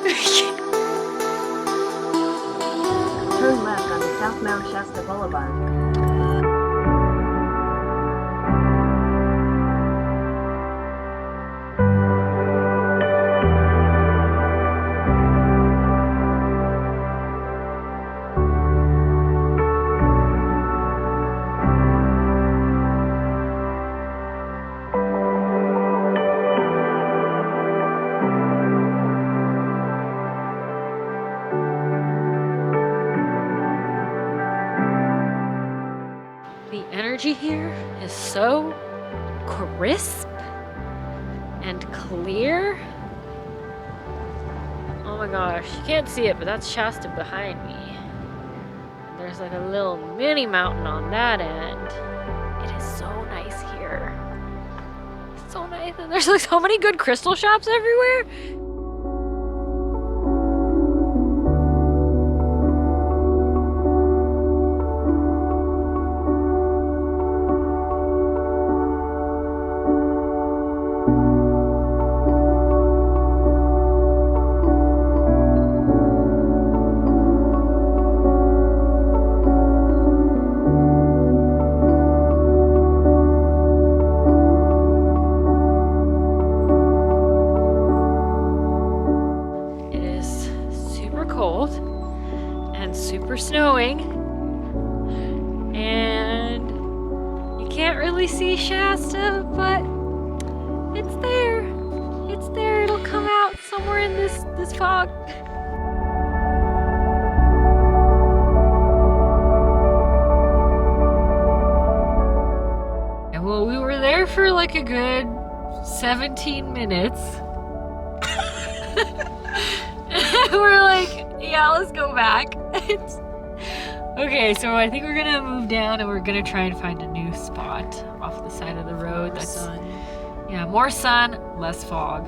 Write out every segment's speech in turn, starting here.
Turn left on South Mount Shasta Boulevard. The energy here is so crisp and clear. Oh my gosh, you can't see it, but that's Shasta behind me. There's like a little mini mountain on that end. It is so nice here. So nice, and there's like so many good crystal shops everywhere. Super snowing, and you can't really see Shasta, but it's there. It's there. It'll come out somewhere in this fog. And well, we were there for like a good 17 minutes. We're like, yeah, let's go back. Okay, so I think we're gonna move down and we're gonna try and find a new spot off the side of the road. That's sun. Yeah, more sun, less fog.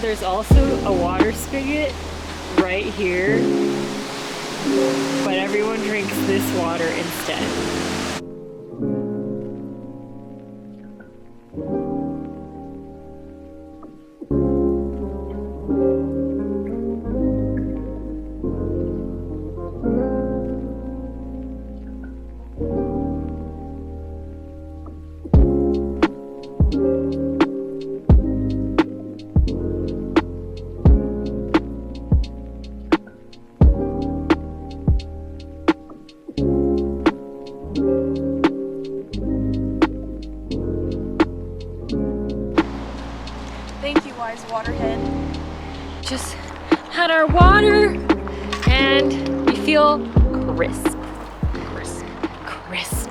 There's also a water spigot right here, but everyone drinks this water instead. Thank you, wise waterhead. Just had our water and we feel crisp. Crisp. Crisp.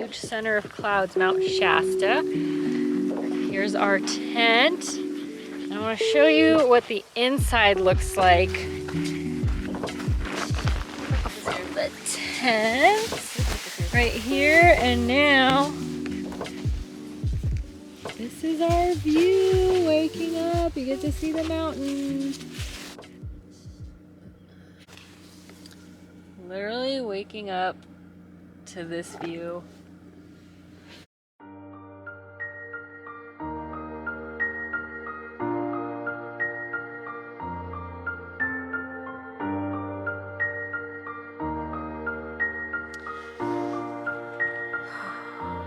Center of clouds, Mount Shasta. Here's our tent. I want to show you what the inside looks like. There's the tent right here, and now this is our view. Waking up, you get to see the mountain. Literally waking up to this view.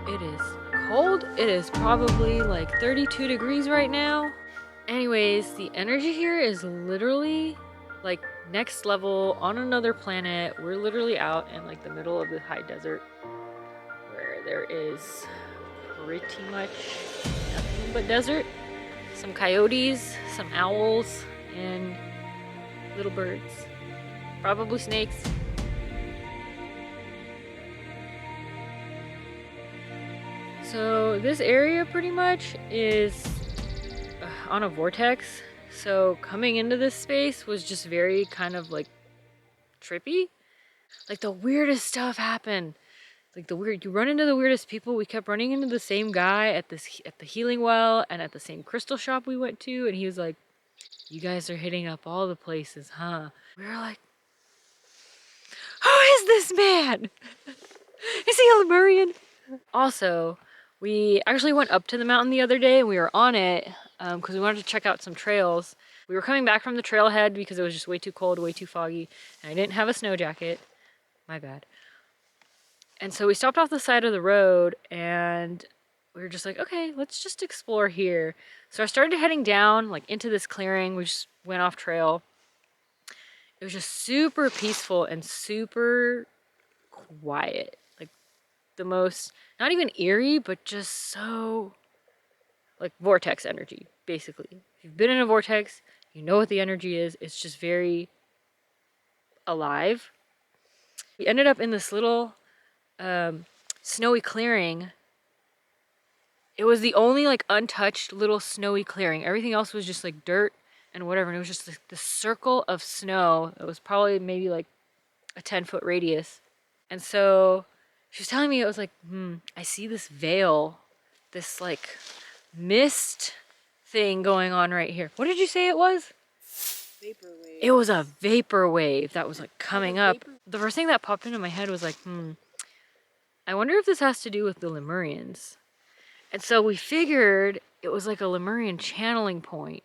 It is cold. It is probably like 32 degrees right now. Anyways, the energy here is literally like next level on another planet. We're literally out in like the middle of the high desert where there is pretty much nothing but desert. Some coyotes, some owls, and little birds. Probably snakes. So this area pretty much is on a vortex. So coming into this space was just very kind of like trippy. Like the weirdest stuff happened. Like you run into the weirdest people. We kept running into the same guy at the healing well and at the same crystal shop we went to, and he was like, "You guys are hitting up all the places, huh?" We were like, "Who is this man? Is he a Lemurian?" Also, we actually went up to the mountain the other day and we were on it because we wanted to check out some trails. We were coming back from the trailhead because it was just way too cold, way too foggy, and I didn't have a snow jacket. My bad. And so we stopped off the side of the road and we were just like, okay, let's just explore here. So I started heading down like into this clearing. We just went off trail. It was just super peaceful and super quiet. Like the most, not even eerie, but just so like vortex energy, basically. If you've been in a vortex, you know what the energy is. It's just very alive. We ended up in this little snowy clearing. It was the only like untouched little snowy clearing. Everything else was just like dirt and whatever. And it was just like this circle of snow. It was probably maybe like a 10-foot radius. And so she was telling me, it was like, I see this veil, this like mist thing going on right here. What did you say it was? Vaporwave. It was a vapor wave that was like coming up. The first thing that popped into my head was like, I wonder if this has to do with the Lemurians. And so we figured it was like a Lemurian channeling point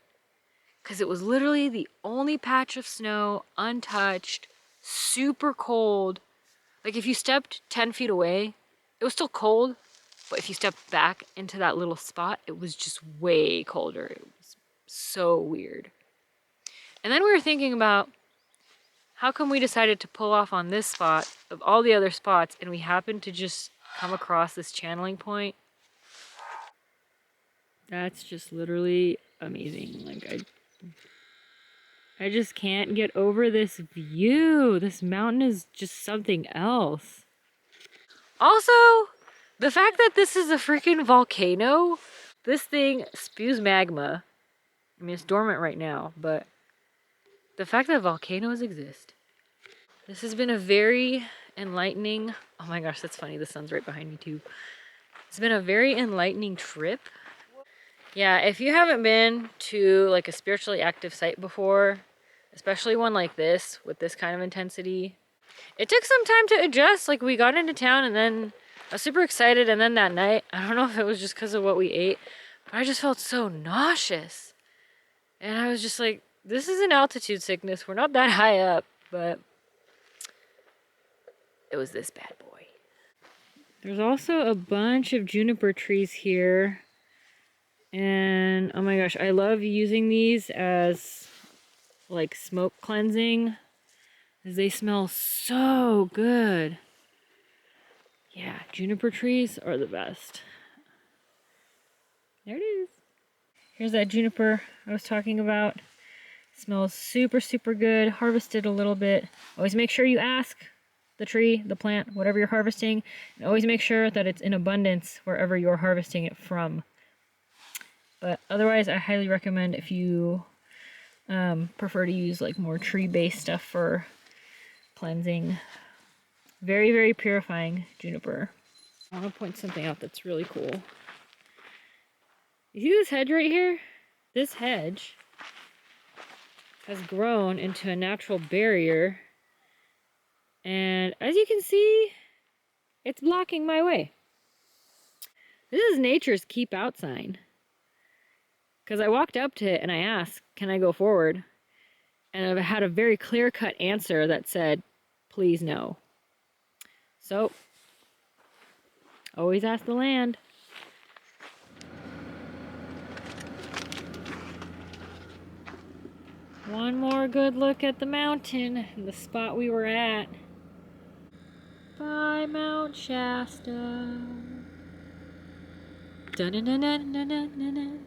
because it was literally the only patch of snow, untouched, super cold. Like if you stepped 10 feet away, it was still cold, but if you stepped back into that little spot, it was just way colder. It was so weird. And then we were thinking about how come we decided to pull off on this spot of all the other spots and we happened to just come across this channeling point. That's just literally amazing. Like I just can't get over this view. This mountain is just something else. Also, the fact that this is a freaking volcano, this thing spews magma. I mean, it's dormant right now, but the fact that volcanoes exist. This has been a very enlightening, oh my gosh, that's funny. The sun's right behind me too. It's been a very enlightening trip. Yeah, if you haven't been to like a spiritually active site before, especially one like this with this kind of intensity, it took some time to adjust. Like we got into town and then I was super excited, and then that night, I don't know if it was just because of what we ate, but I just felt so nauseous. And I was just like, this is an altitude sickness. We're not that high up, but it was this bad boy. There's also a bunch of juniper trees here. And oh my gosh, I love using these as like smoke cleansing, as they smell so good. Yeah, juniper trees are the best. There it is. Here's that juniper I was talking about. It smells super, super good. Harvested a little bit. Always make sure you ask the tree, the plant, whatever you're harvesting. And always make sure that it's in abundance wherever you're harvesting it from. But otherwise, I highly recommend if you prefer to use like more tree-based stuff for cleansing. Very, very purifying juniper. I want to point something out that's really cool. You see this hedge right here? This hedge has grown into a natural barrier. And as you can see, it's blocking my way. This is nature's keep out sign. Because I walked up to it and I asked, can I go forward? And I had a very clear-cut answer that said, please no. So, always ask the land. One more good look at the mountain, the spot we were at. By Mount Shasta. Dun-dun-dun-dun-dun-dun-dun.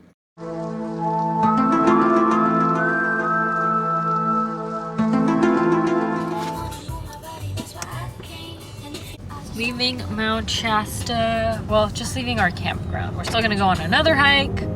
Leaving Mount Shasta, well, just leaving our campground. We're still gonna go on another hike,